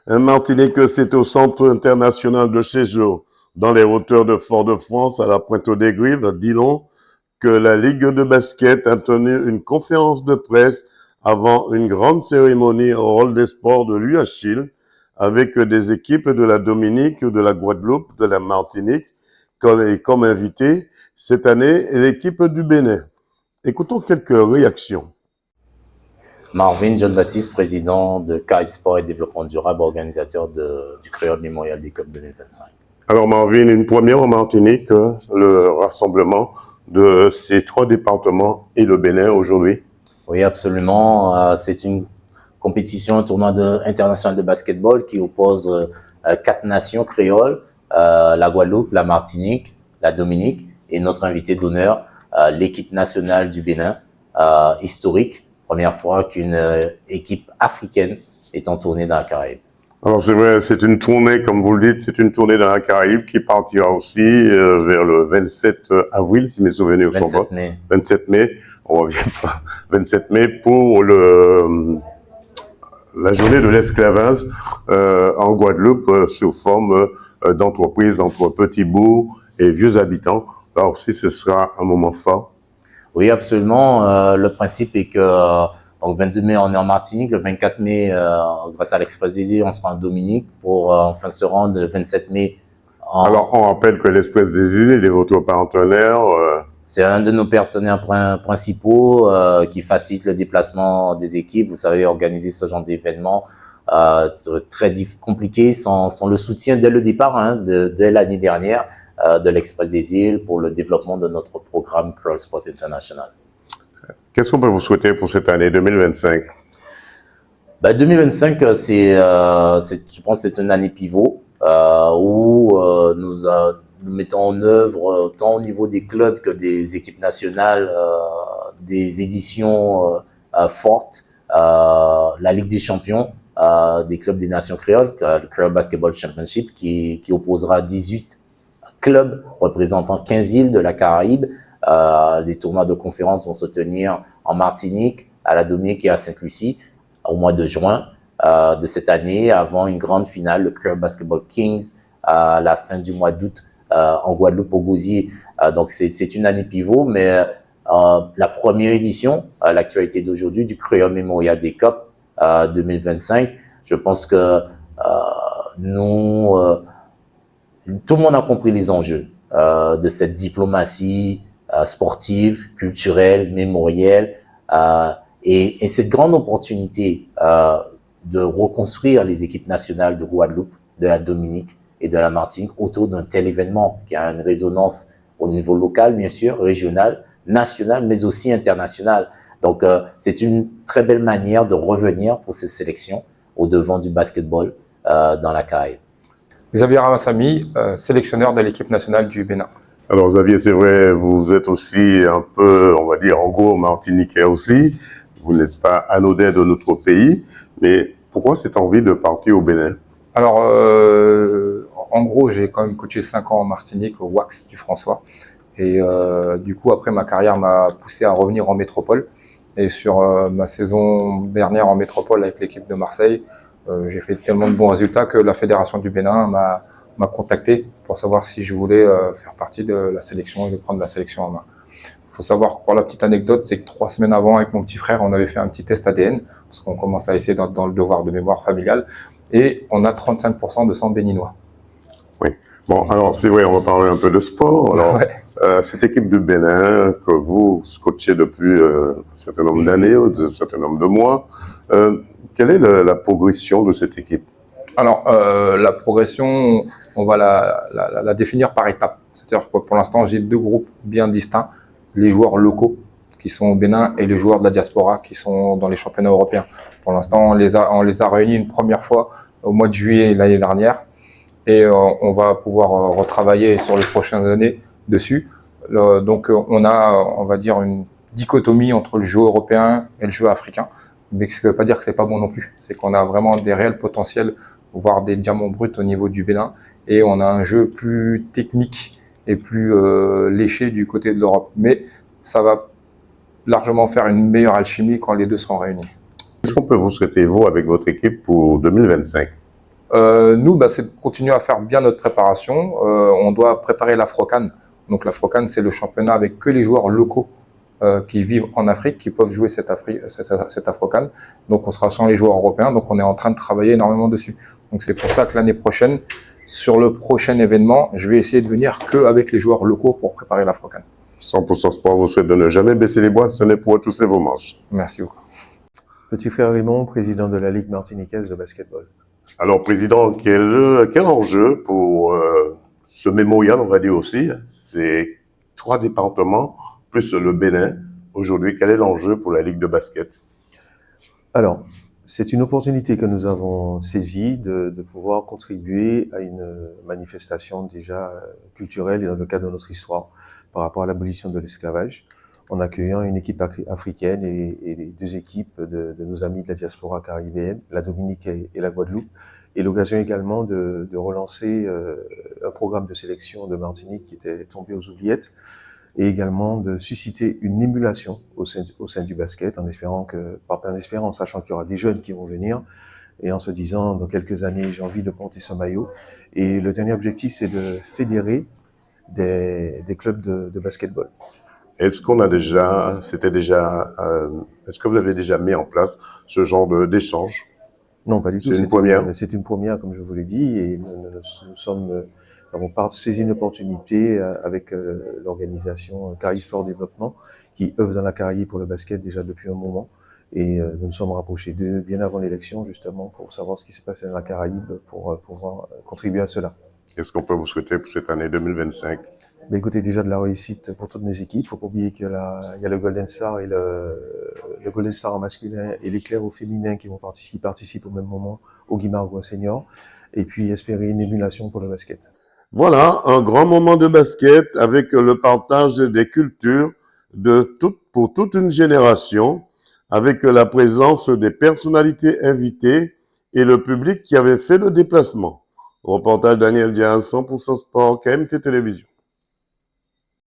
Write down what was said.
Un Martinique, c'est au Centre international de séjour, dans les hauteurs de Fort-de-France, à la Pointe-aux-Grives, Dillon, que la Ligue de basket a tenu une conférence de presse avant une grande cérémonie au hall des sports de l'UHIL, avec des équipes de la Dominique, de la Guadeloupe, de la Martinique, comme invité cette année, l'équipe du Bénin. Écoutons quelques réactions. Marvin John-Baptiste, président de Caraïbes Sport et Développement Durable, organisateur du Créole Mémorial des Cup 2025. Alors Marvin, une première en Martinique, le rassemblement de ces trois départements et le Bénin aujourd'hui. Oui, absolument. C'est une compétition, un tournoi international de basketball qui oppose 4 nations créoles, la Guadeloupe, la Martinique, la Dominique et notre invité d'honneur, l'équipe nationale du Bénin, historique. Première fois qu'une équipe africaine est en tournée dans la Caraïbe. Alors c'est vrai, c'est une tournée, comme vous le dites, c'est une tournée dans la Caraïbe qui partira aussi vers le 27 avril, si mes souvenirs sont bons. 27 mai. 27 mai, on revient pas. 27 mai pour la journée de l'esclavage en Guadeloupe sous forme d'entreprise entre petits bourgs et vieux habitants. Là aussi, ce sera un moment fort. Oui, absolument. Le principe est que donc 22 mai, on est en Martinique. Le 24 mai, grâce à l'Express des îles, on sera en Dominique pour enfin se rendre le 27 mai. Alors, on rappelle que l'Express des îles est votre partenaire. C'est un de nos partenaires principaux qui facilite le déplacement des équipes. Vous savez, organiser ce genre d'événement, c'est très compliqué sans le soutien dès le départ, dès l'année dernière, de l'Express des îles pour le développement de notre programme Creole Sport International. Qu'est-ce qu'on peut vous souhaiter pour cette année 2025? 2025, je pense que c'est une année pivot où nous mettons en œuvre, tant au niveau des clubs que des équipes nationales, des éditions fortes, la Ligue des champions, des clubs des nations créoles, le Creole Basketball Championship, qui opposera 18 clubs représentant 15 îles de la Caraïbe. Les tournois de conférence vont se tenir en Martinique, à la Dominique et à Sainte-Lucie au mois de juin de cette année, avant une grande finale, le Creole Basketball Kings, à la fin du mois d'août en Guadeloupe, au Gosier. Donc c'est une année pivot, mais la première édition, l'actualité d'aujourd'hui, du Créole Mémorial des Cup 2025, je pense que tout le monde a compris les enjeux de cette diplomatie sportive, culturelle, mémorielle, et cette grande opportunité de reconstruire les équipes nationales de Guadeloupe, de la Dominique et de la Martinique autour d'un tel événement qui a une résonance au niveau local, bien sûr, régional, national, mais aussi international. Donc, c'est une très belle manière de revenir pour ces sélections au devant du basketball dans la Caraïbe. Xavier Ramassami, sélectionneur de l'équipe nationale du Bénin. Alors Xavier, c'est vrai, vous êtes aussi un peu, on va dire, en gros, martiniquais aussi. Vous n'êtes pas anodin de notre pays, mais pourquoi cette envie de partir au Bénin? Alors, en gros, j'ai quand même coaché 5 ans en Martinique, au WAX du François. Et du coup, après, ma carrière m'a poussé à revenir en métropole. Et sur ma saison dernière en métropole avec l'équipe de Marseille, j'ai fait tellement de bons résultats que la Fédération du Bénin m'a contacté pour savoir si je voulais faire partie de la sélection et de prendre la sélection en main. Il faut savoir, pour la petite anecdote, c'est que 3 semaines avant, avec mon petit frère, on avait fait un petit test ADN, parce qu'on commence à essayer dans le devoir de mémoire familiale, et on a 35% de sang béninois. Oui. Bon, alors c'est vrai, on va parler un peu de sport. Alors, ouais. Cette équipe du Bénin que vous coachez depuis un certain nombre d'années, un certain nombre de mois, quelle est la progression de cette équipe? Alors, la progression, on va la définir par étapes. C'est-à-dire que pour l'instant, j'ai 2 groupes bien distincts. Les joueurs locaux qui sont au Bénin et les joueurs de la diaspora qui sont dans les championnats européens. Pour l'instant, on les a réunis une première fois au mois de juillet l'année dernière et on va pouvoir retravailler sur les prochaines années dessus. Donc, on a, on va dire, une dichotomie entre le jeu européen et le jeu africain. Mais ce qui ne veut pas dire que c'est pas bon non plus. C'est qu'on a vraiment des réels potentiels, voire des diamants bruts au niveau du Bénin. Et on a un jeu plus technique et plus léché du côté de l'Europe. Mais ça va largement faire une meilleure alchimie quand les deux seront réunis. Qu'est-ce qu'on peut vous souhaiter, vous, avec votre équipe pour 2025? Nous, c'est de continuer à faire bien notre préparation. On doit préparer l'Afro-CAN. Donc l'Afro-CAN, c'est le championnat avec que les joueurs locaux qui vivent en Afrique, qui peuvent jouer cette Afro-CAN. Donc on sera sans les joueurs européens, donc on est en train de travailler énormément dessus. Donc c'est pour ça que l'année prochaine, sur le prochain événement, je vais essayer de venir qu'avec les joueurs locaux pour préparer l'Afro-CAN. 100% Sport vous souhaite de ne jamais baisser les bras, ce n'est pour retrousser vos manches. Merci beaucoup. Petit frère Raymond, président de la Ligue martiniquaise de basketball. Alors, Président, quel enjeu pour ce mémorial, on va dire aussi, c'est 3 départements, plus le Bénin. Aujourd'hui, quel est l'enjeu pour la Ligue de basket? Alors, c'est une opportunité que nous avons saisie de pouvoir contribuer à une manifestation déjà culturelle et dans le cadre de notre histoire par rapport à l'abolition de l'esclavage, en accueillant une équipe africaine et 2 équipes de nos amis de la diaspora caribéenne, la Dominique et la Guadeloupe, et l'occasion également de relancer un programme de sélection de Martinique qui était tombé aux oubliettes, et également de susciter une émulation au sein du basket, en espérant, sachant qu'il y aura des jeunes qui vont venir, et en se disant, dans quelques années, j'ai envie de porter ce maillot. Et le dernier objectif, c'est de fédérer des clubs de basketball. Est-ce que vous avez déjà mis en place ce genre d'échange? Non, pas du tout. C'est une première. C'est une première, comme je vous l'ai dit, et nous avons saisi une opportunité avec l'organisation Caraïbes Sport Développement, qui œuvre dans la Caraïbe pour le basket déjà depuis un moment. Et nous nous sommes rapprochés d'eux bien avant l'élection, justement, pour savoir ce qui s'est passé dans la Caraïbe, pour pouvoir contribuer à cela. Qu'est-ce qu'on peut vous souhaiter pour cette année 2025? Ben écoutez, déjà de la réussite pour toutes nos équipes. Faut pas oublier qu'il y a le Golden Star et le Golden Star en masculin et l'Éclair au féminin qui participent au même moment au Guimarães Senior. Et puis espérer une émulation pour le basket. Voilà, un grand moment de basket avec le partage des cultures pour toute une génération, avec la présence des personnalités invitées et le public qui avait fait le déplacement. Reportage Daniel Diaz, 100% Sport, KMT Télévision.